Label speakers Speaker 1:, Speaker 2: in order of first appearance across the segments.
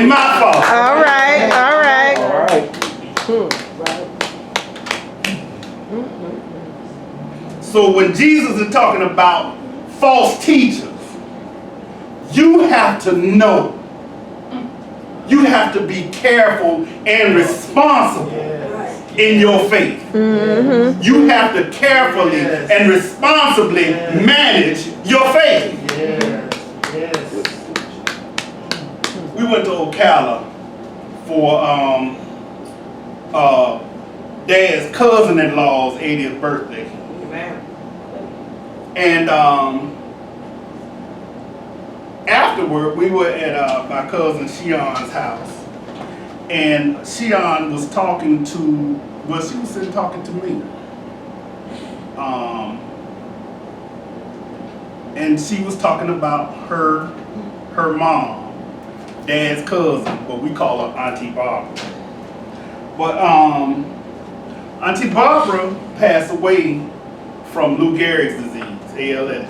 Speaker 1: ain't my fault.
Speaker 2: All right, all right.
Speaker 1: So when Jesus is talking about false teachers, you have to know. You have to be careful and responsible in your faith. You have to carefully and responsibly manage your faith. We went to Ocala for Dad's cousin-in-law's 80th birthday. And afterward, we were at my cousin Shion's house, and Shion was talking to, well, she was sitting talking to me, and she was talking about her mom, Dad's cousin, but we call her Auntie Barbara. But Auntie Barbara passed away from Lou Gehrig's disease, ALS.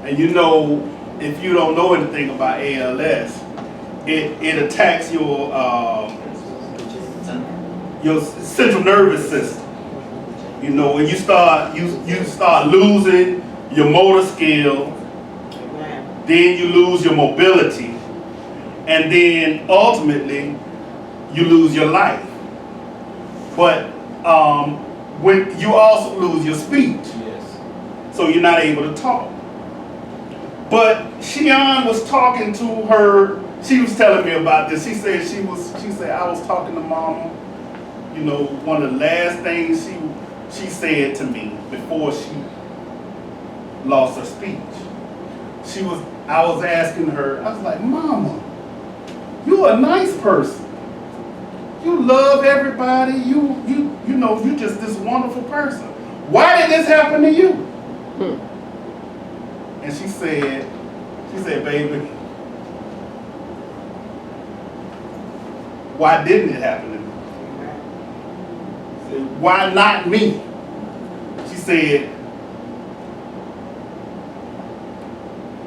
Speaker 1: And you know, if you don't know anything about ALS, it attacks your central nervous system. You know, when you start losing your motor skill, then you lose your mobility, and then ultimately you lose your life. But when you also lose your speech, so you're not able to talk. But Shion was talking to her. She was telling me about this. She said I was talking to Mama. You know, one of the last things she said to me before she lost her speech. I was asking her. I was like, Mama, you're a nice person. You love everybody. You know, you're just this wonderful person. Why did this happen to you? And she said, baby, why didn't it happen to me? I said, why not me? She said,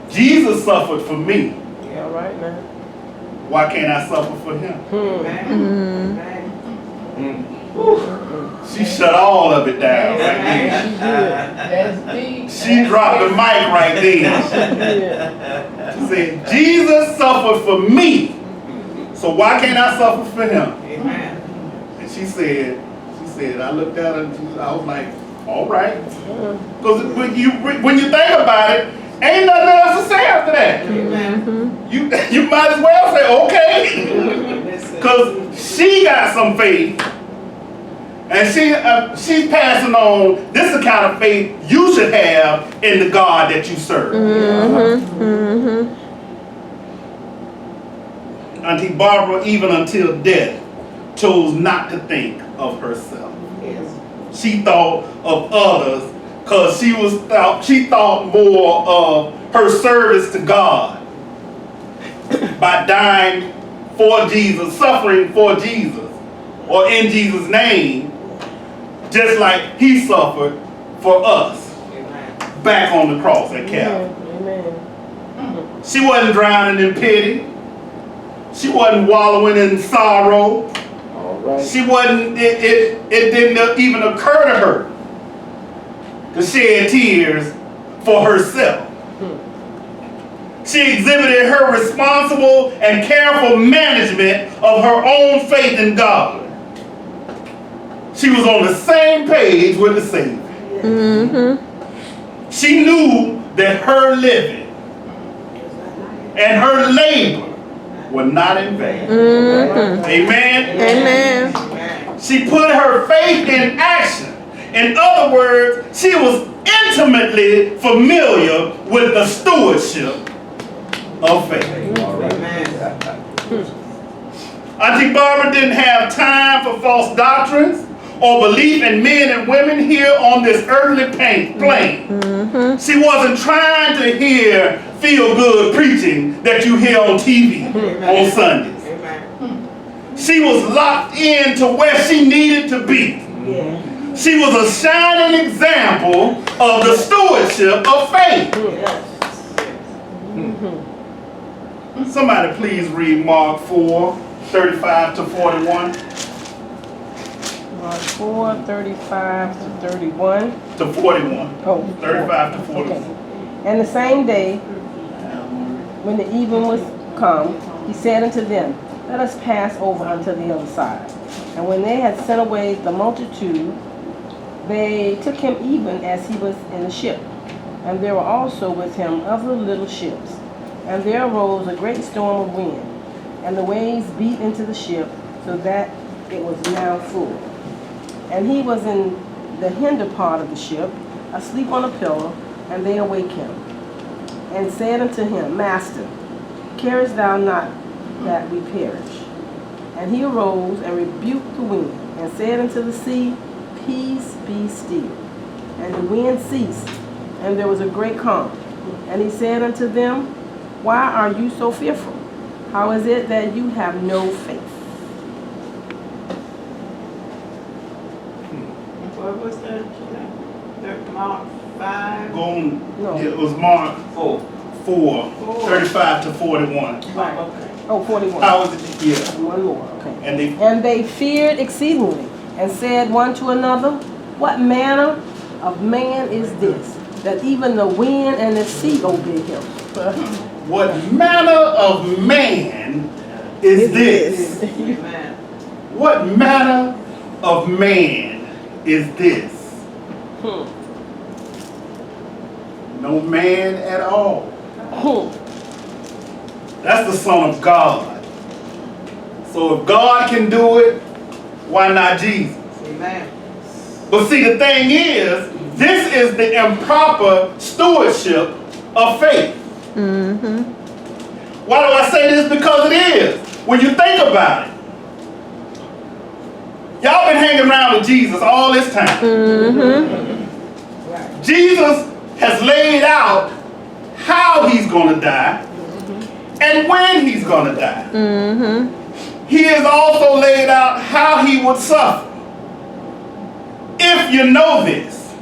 Speaker 1: Jesus suffered for me.
Speaker 2: Yeah, right, man.
Speaker 1: Why can't I suffer for him? She shut all of it down right there. She dropped the mic right there. She said, Jesus suffered for me, so why can't I suffer for him? And she said, I looked at her and I was like, all right. Because when you think about it, ain't nothing else to say after that. You might as well say, okay. Because she got some faith. And she's passing on, this is the kind of faith you should have in the God that you serve. Auntie Barbara, even until death, chose not to think of herself. She thought of others because she thought more of her service to God by dying for Jesus, suffering for Jesus, or in Jesus' name, just like he suffered for us. Back on the cross at Calvary. She wasn't drowning in pity. She wasn't wallowing in sorrow. She wasn't, it didn't even occur to her to shed tears for herself. She exhibited her responsible and careful management of her own faith in God. She was on the same page with the Savior. She knew that her living and her labor were not in vain. Amen?
Speaker 2: Amen.
Speaker 1: She put her faith in action. In other words, she was intimately familiar with the stewardship of faith. Auntie Barbara didn't have time for false doctrines or belief in men and women here on this earthly plane. She wasn't trying to hear feel-good preaching that you hear on TV on Sundays. She was locked into where she needed to be. She was a shining example of the stewardship of faith. Somebody please read Mark 4, 35 to 41.
Speaker 2: Mark 4, 35 to 31.
Speaker 1: To 41.
Speaker 2: Oh,
Speaker 1: 35 to 41.
Speaker 2: okay. And the same day, when the even was come, he said unto them, let us pass over unto the other side. And when they had sent away the multitude, they took him even as he was in the ship. And there were also with him other little ships. And there arose a great storm of wind, and the waves beat into the ship, so that it was now full. And he was in the hinder part of the ship, asleep on a pillow, and they awake him, and said unto him, Master, carest thou not that we perish? And he arose and rebuked the wind, and said unto the sea, Peace, be still. And the wind ceased, and there was a great calm. And he said unto them, Why are you so fearful? How is it that you have no faith?
Speaker 3: What was that? Mark 5?
Speaker 2: No.
Speaker 1: It was Mark 4, 35 to 41.
Speaker 2: Right.
Speaker 3: Okay.
Speaker 2: Oh, 41.
Speaker 1: How was it? Yeah.
Speaker 2: One more, okay.
Speaker 1: And
Speaker 2: they feared exceedingly, and said one to another, What manner of man is this, that even the wind and the sea obey him?
Speaker 1: what manner of man is this?
Speaker 3: Amen.
Speaker 1: What manner of man is this? No man at all. That's the Son of God. So if God can do it, why not Jesus?
Speaker 3: Amen.
Speaker 1: But see, the thing is, this is the improper stewardship of faith. Why do I say this? Because it is. When you think about it, y'all been hanging around with Jesus all this time. Jesus has laid out how he's going to die and when he's going to die. He has also laid out how he would suffer. If you know this,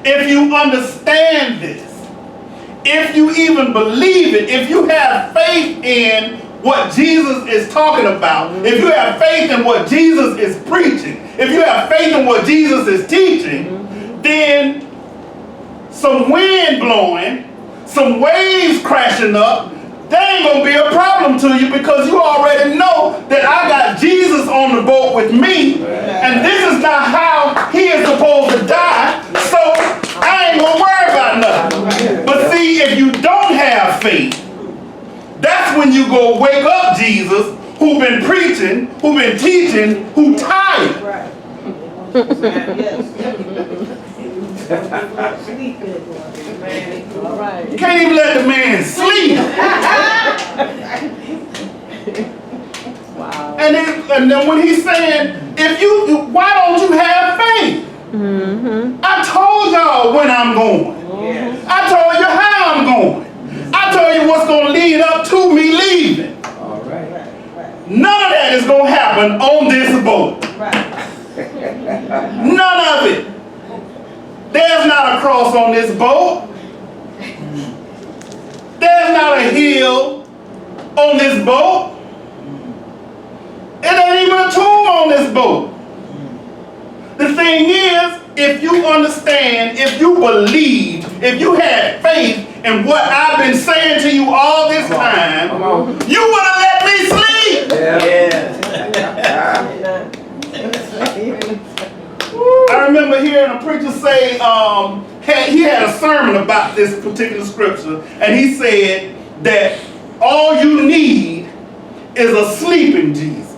Speaker 1: if you understand this, if you even believe it, if you have faith in what Jesus is talking about, if you have faith in what Jesus is preaching, if you have faith in what Jesus is teaching, then some wind blowing, some waves crashing up, that ain't gonna be a problem to you, because you already know that I got Jesus on the boat with me, and this is not how he is supposed to die, so I ain't gonna worry about nothing. But see, if you don't have faith, that's when you go wake up Jesus, who been preaching, who been teaching, who tired.
Speaker 3: Right.
Speaker 2: All right.
Speaker 1: You can't even let the man sleep.
Speaker 2: Wow.
Speaker 1: And then when he's saying, why don't you have faith? I told y'all when I'm going.
Speaker 3: Yes.
Speaker 1: I told you how I'm going. I told you what's going to lead up to me leaving.
Speaker 3: All right.
Speaker 1: None of that is going to happen on this boat. None of it. There's not a cross on this boat. There's not a hill on this boat. It ain't even a tomb on this boat. The thing is, if you understand, if you believe, if you had faith in what I've been saying to you all this time, you would have let me sleep. I remember hearing a preacher say, he had a sermon about this particular scripture, and he said that all you need is a sleeping Jesus.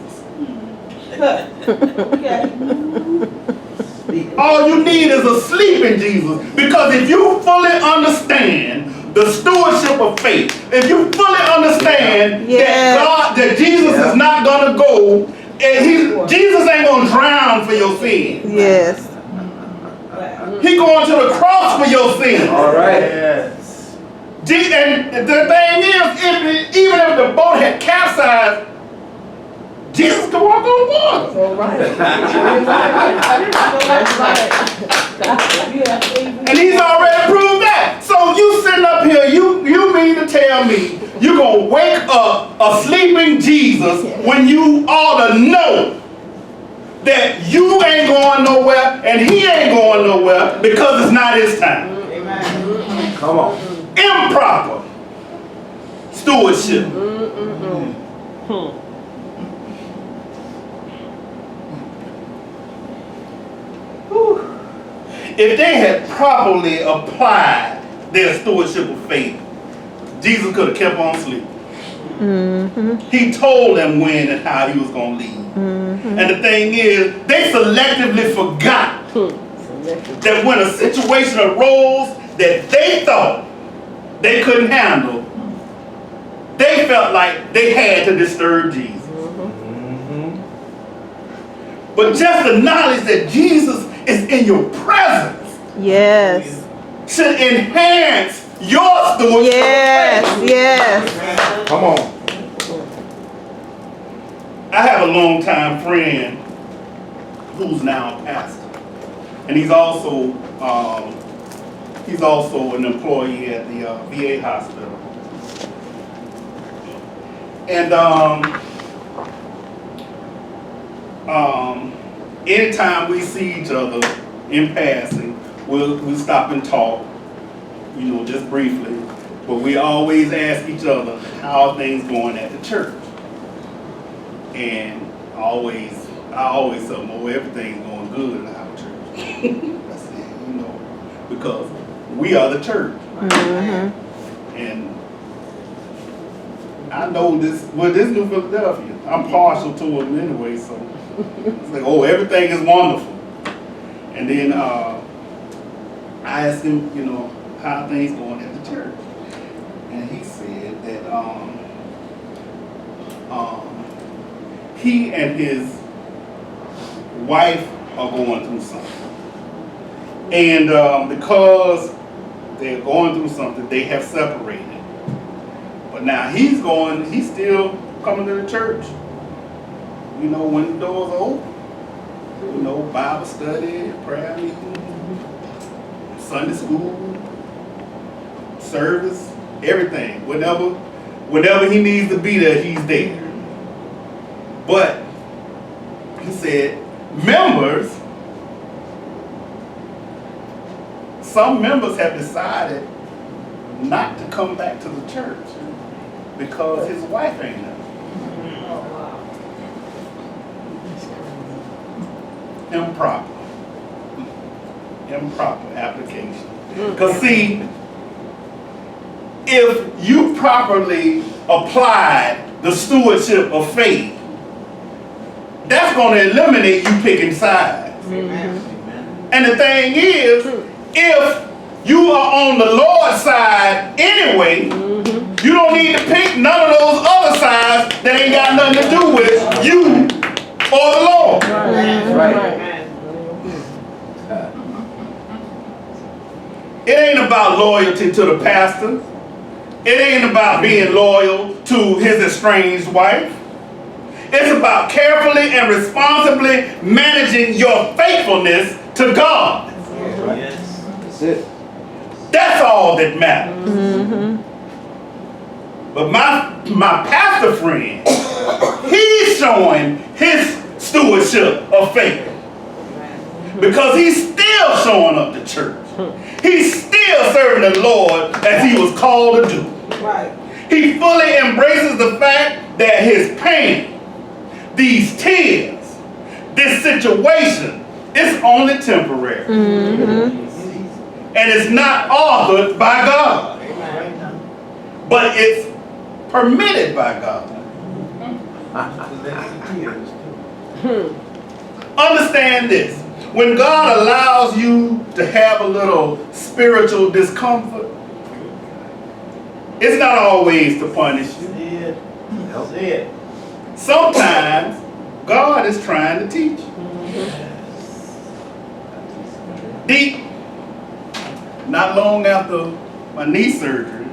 Speaker 1: All you need is a sleeping Jesus. Because if you fully understand the stewardship of faith, if you fully understand that Jesus is not going to go, and Jesus ain't going to drown for your sins.
Speaker 2: Yes.
Speaker 1: He going to the cross for your sins.
Speaker 4: All right.
Speaker 1: Yes. And the thing is, even if the boat had capsized, Jesus can walk on water.
Speaker 2: All right. That's right.
Speaker 1: And he's already proved that. So you sitting up here, you mean to tell me you're going to wake up a sleeping Jesus when you ought to know that you ain't going nowhere and he ain't going nowhere because it's not his time.
Speaker 3: Amen.
Speaker 4: Come on.
Speaker 1: Improper stewardship. If they had properly applied their stewardship of faith, Jesus could have kept on sleeping. He told them when and how he was going to leave. And the thing is, they selectively forgot that when a situation arose that they thought they couldn't handle, they felt like they had to disturb Jesus. But just the knowledge that Jesus is in your presence
Speaker 5: Yes.
Speaker 1: should enhance your stewardship.
Speaker 5: Yes. Yes.
Speaker 4: Come on.
Speaker 1: I have a longtime friend who's now a pastor, and he's also an employee at the VA hospital. And anytime we see each other in passing, we'll stop and talk, just briefly. But we always ask each other, how are things going at the church? And I always say, everything's going good in our church. That's it, because we are the church. And I know this New Philadelphia, I'm partial to it anyway, so it's like, everything is wonderful. And then I asked him, how are things going at the church? And he said that he and his wife are going through something. And because they're going through something, they have separated. But now he's still coming to the church. When the doors are open. Bible study, prayer meeting, Sunday school, service, everything. Whenever he needs to be there, he's there. But he said, some members have decided not to come back to the church because his wife ain't there. Improper application. Because see, if you properly applied the stewardship of faith, that's going to eliminate you picking sides. And the thing is, if you are on the Lord's side anyway, you don't need to pick none of those other sides that ain't got nothing to do with you or the Lord.
Speaker 4: Right.
Speaker 1: It ain't about loyalty to the pastor. It ain't about being loyal to his estranged wife. It's about carefully and responsibly managing your faithfulness to God.
Speaker 4: Yes. That's it.
Speaker 1: That's all that matters. But my pastor friend, he's showing his stewardship of faith. Because he's still showing up to church. He's still serving the Lord as he was called to do.
Speaker 3: Right.
Speaker 1: He fully embraces the fact that his pain, these tears, this situation is only temporary. And it's not authored by God. But it's permitted by God. Understand this. When God allows you to have a little spiritual discomfort, it's not always to punish you. Sometimes God is trying to teach you. Deep, not long after my knee surgery,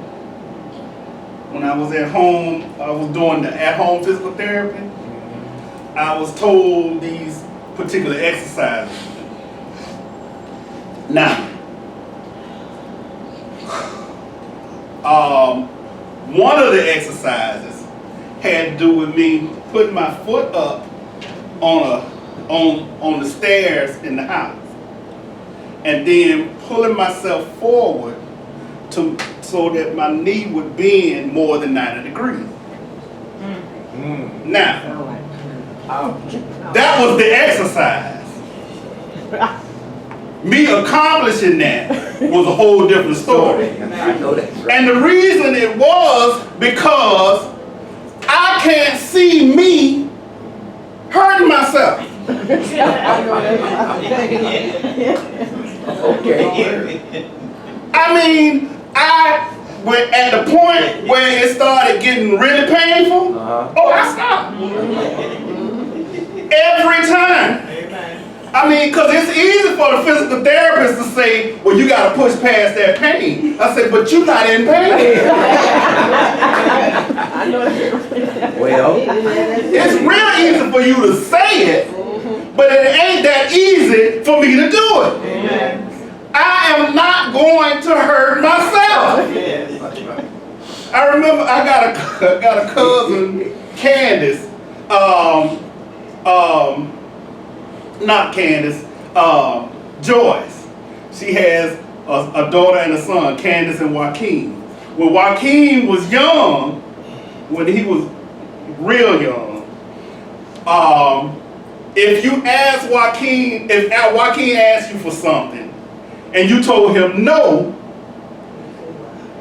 Speaker 1: when I was at home, I was doing the at-home physical therapy. I was told these particular exercises. Now, one of the exercises had to do with me putting my foot up on the stairs in the house, and then pulling myself forward so that my knee would bend more than 90 degrees. Now, that was the exercise. Me accomplishing that was a whole different story.
Speaker 4: I know that's right.
Speaker 1: And the reason it was because I can't see me hurting myself.
Speaker 4: Okay.
Speaker 1: I mean, I went at the point where it started getting really painful. Oh, I stopped. Every time.
Speaker 3: Amen.
Speaker 1: I mean, because it's easy for the physical therapist to say, well, you got to push past that pain. I said, but you're not in pain.
Speaker 4: Well,
Speaker 1: It's real easy for you to say it, but it ain't that easy for me to do it.
Speaker 3: Amen.
Speaker 1: I am not going to hurt myself.
Speaker 3: Yes.
Speaker 1: I remember I got a cousin, Candace, not Candace, Joyce. She has a daughter and a son, Candace and Joaquin. When Joaquin was young, when he was real young, if you ask Joaquin, if Joaquin asked you for something, and you told him no,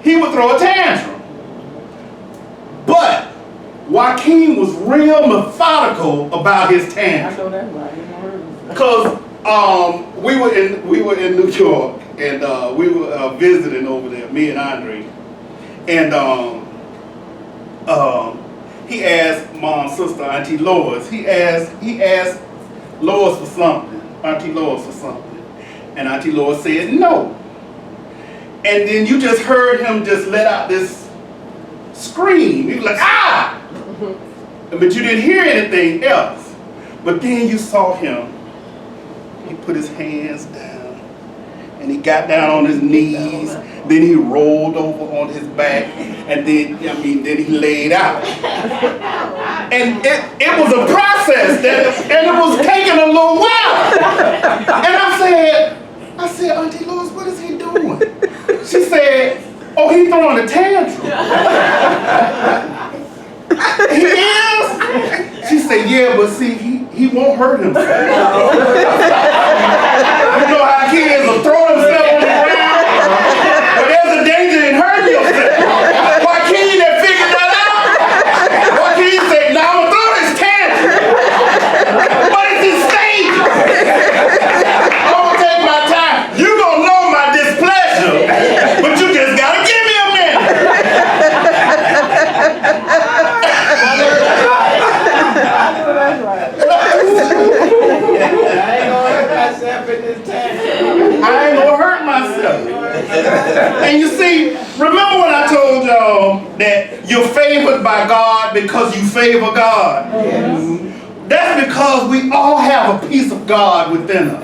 Speaker 1: he would throw a tantrum. But Joaquin was real methodical about his tantrum. Because we were in New York, and we were visiting over there, me and Andre, and he asked Mom's sister, Auntie Lois. He asked Lois for something, Auntie Lois for something, and Auntie Lois said no. And then you just heard him just let out this scream. He was like, ah! But you didn't hear anything else. But then you saw him. He put his hands down, and he got down on his knees. Then he rolled over on his back, and then he laid out. And it was a process, and it was taking a little while. And I said, Auntie Lois, what is he doing? She said, oh, he's throwing a tantrum. He is? She said, yeah, but see, he won't hurt himself. You know how kids will throw themselves on the ground? But there's a danger in hurting yourself. Joaquin had figured that out. Joaquin said, now I'm going to throw this tantrum. But it's in stages. I'm going to take my time. You're going to know my displeasure, but you just got to give me a minute. I ain't gonna hurt myself. And you see, remember when I told y'all that you're favored by God because you favor God?
Speaker 3: Yes.
Speaker 1: That's because we all have a piece of God within us.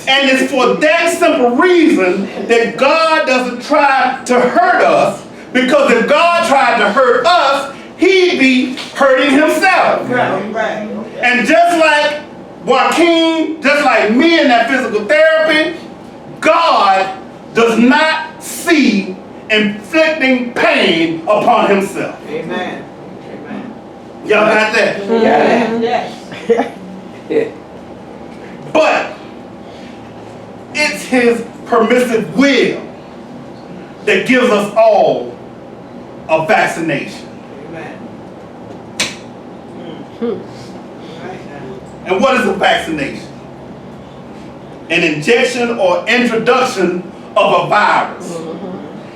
Speaker 1: And it's for that simple reason that God doesn't try to hurt us, because if God tried to hurt us, he'd be hurting himself.
Speaker 3: Right.
Speaker 1: And just like Joaquin, just like me in that physical therapy, God does not see inflicting pain upon himself.
Speaker 3: Amen. Amen.
Speaker 1: Y'all got that?
Speaker 3: Yes.
Speaker 1: But it's his permissive will that gives us all a vaccination.
Speaker 3: Amen.
Speaker 1: And what is a vaccination? An injection or introduction of a virus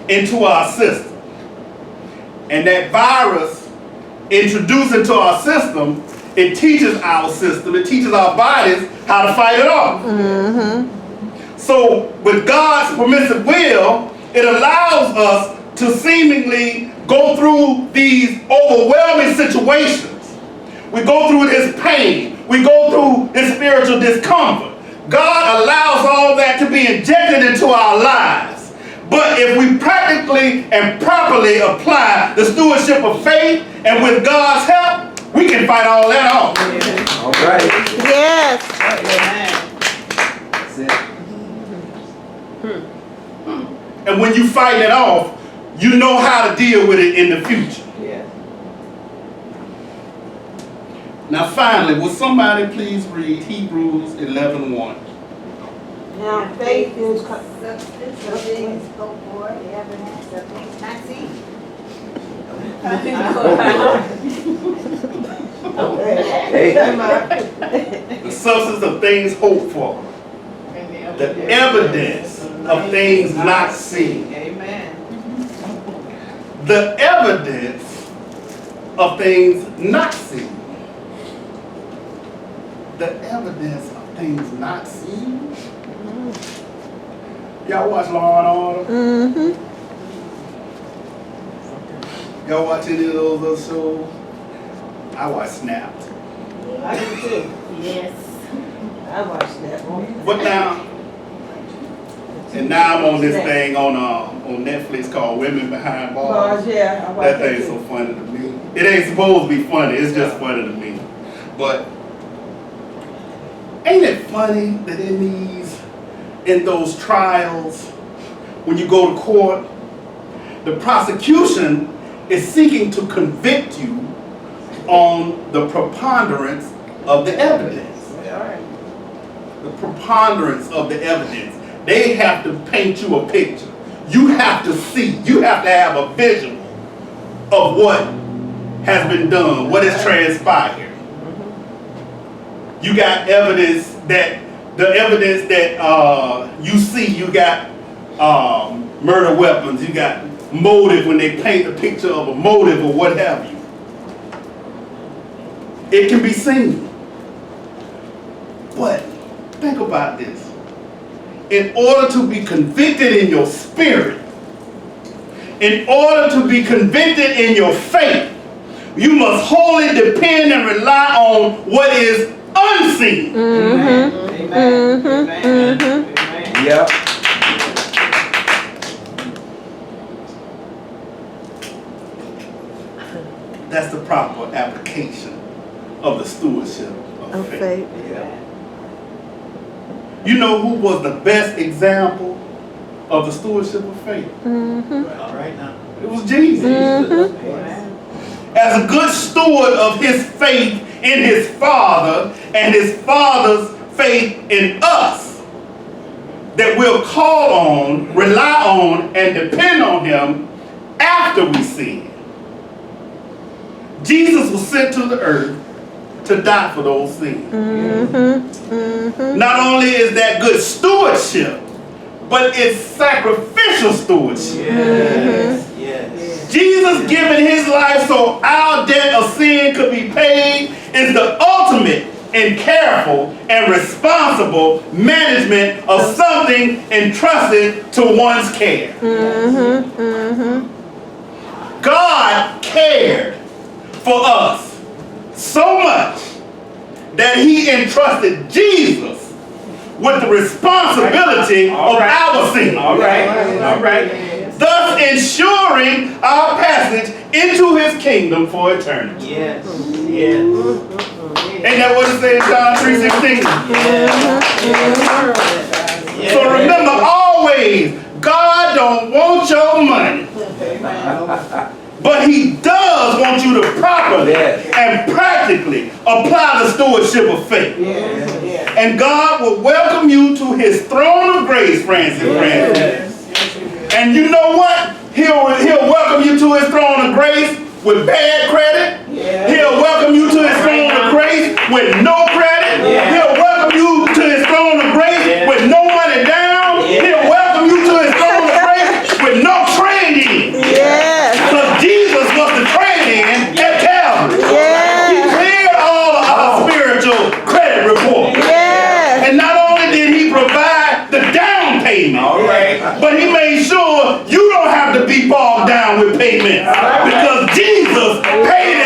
Speaker 1: into our system. And that virus introduced into our system, it teaches our system, it teaches our bodies how to fight it off. So with God's permissive will, it allows us to seemingly go through these overwhelming situations We go through this pain. We go through this spiritual discomfort. God allows all that to be injected into our lives. But if we practically and properly apply the stewardship of faith and with God's help, we can fight all that off.
Speaker 4: All right.
Speaker 5: Yes.
Speaker 4: That's it.
Speaker 1: And when you fight it off, you know how to deal with it in the future.
Speaker 3: Yeah.
Speaker 1: Now finally, will somebody please read Hebrews 11:1?
Speaker 3: Now faith is
Speaker 6: Substance of things hoped for, the evidence of things not seen.
Speaker 4: Hey.
Speaker 1: The substance of things hoped for. The evidence of things not seen.
Speaker 3: Amen.
Speaker 1: The evidence of things not seen. The evidence of things not seen. Y'all watch Law and Order?
Speaker 5: Mm-hmm.
Speaker 1: Y'all watch any of those other shows? I watch Snapped.
Speaker 3: I do too.
Speaker 6: Yes.
Speaker 3: I watched that one.
Speaker 1: But now, and now I'm on this thing on Netflix called Women Behind Bars.
Speaker 3: Yeah, I watched
Speaker 1: That thing's so funny to me. It ain't supposed to be funny. It's just funny to me. But ain't it funny that in those trials, when you go to court, the prosecution is seeking to convict you on the preponderance of the evidence. The preponderance of the evidence. They have to paint you a picture. You have to see. You have to have a visual of what has been done, what has transpired. You got evidence that you see. You got murder weapons. You got motive when they paint a picture of a motive or what have you. It can be seen. But think about this. In order to be convicted in your spirit, in order to be convicted in your faith, you must wholly depend and rely on what is unseen.
Speaker 3: Amen. Amen. Amen. Amen.
Speaker 4: Yep.
Speaker 1: That's the proper application of the stewardship of faith.
Speaker 5: faith.
Speaker 4: Yeah.
Speaker 1: You know who was the best example of the stewardship of faith?
Speaker 4: All right now.
Speaker 1: It was Jesus.
Speaker 3: Amen.
Speaker 1: As a good steward of his faith in his Father and his Father's faith in us, that we'll call on, rely on, and depend on him after we sin. Jesus was sent to the earth to die for those sins. Not only is that good stewardship, but it's sacrificial stewardship.
Speaker 4: Yes. Yes.
Speaker 1: Jesus giving his life so our debt of sin could be paid is the ultimate in careful and responsible management of something entrusted to one's care. God cared for us so much that he entrusted Jesus with the responsibility of our sin.
Speaker 4: All right. All right.
Speaker 1: Thus ensuring our passage into his kingdom for eternity.
Speaker 4: Yes. Yes.
Speaker 1: Ain't that what it says in John 3:16? So remember always, God don't want your money, but he does want you to properly and practically apply the stewardship of faith. And God will welcome you to his throne of grace, friends and friends. And you know what? He'll welcome you to his throne of grace with bad credit. He'll welcome you to his throne of grace with no credit. He'll welcome you to his throne of grace with no money down. He'll welcome you to his throne of grace with no trade-in. Because Jesus was the trade-in at Calvary. He cleared all of our spiritual credit report. And not only did he provide the down payment, but he made sure you don't have to be bogged down with payments because Jesus paid it